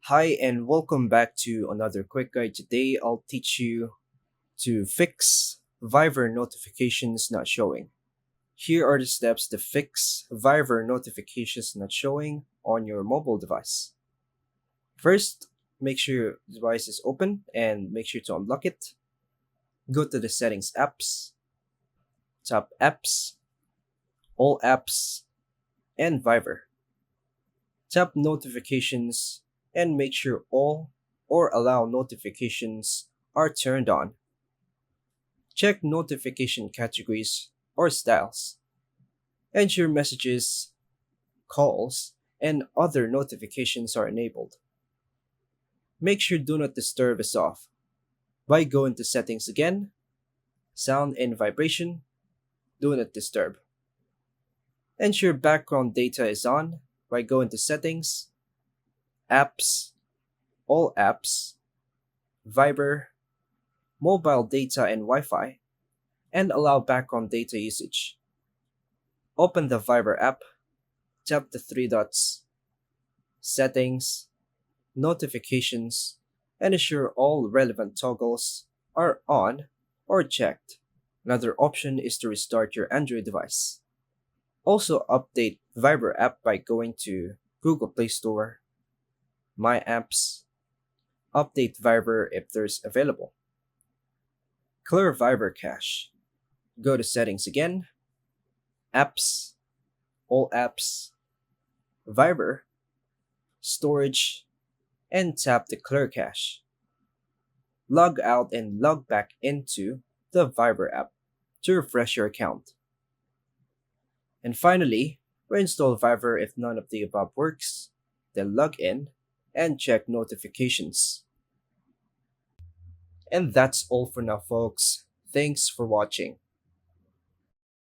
Hi, and welcome back to another quick guide. Today, I'll teach you to fix Viber notifications not showing. Here are the steps to fix Viber notifications not showing on your mobile device. First, make sure your device is open and make sure to unlock it. Go to the Settings apps, tap Apps, All Apps, and Viber. Tap Notifications and make sure all or allow notifications are turned on. Check notification categories or styles. Ensure messages, calls, and other notifications are enabled. Make sure Do Not Disturb is off by going to Settings again, Sound and Vibration, Do Not Disturb. Ensure background data is on by going to Settings, Apps, All Apps, Viber, Mobile Data and Wi-Fi, and allow background data usage. Open the Viber app, tap the three dots, Settings, Notifications, and ensure all relevant toggles are on or checked. Another option is to restart your Android device. Also update Viber app by going to Google Play Store, My Apps, update Viber if there's available. Clear Viber cache. Go to Settings again, Apps, All Apps, Viber, Storage, and tap the Clear Cache. Log out and log back into the Viber app to refresh your account. And finally, reinstall Viber if none of the above works, then log in and check notifications. And that's all for now, folks. Thanks for watching.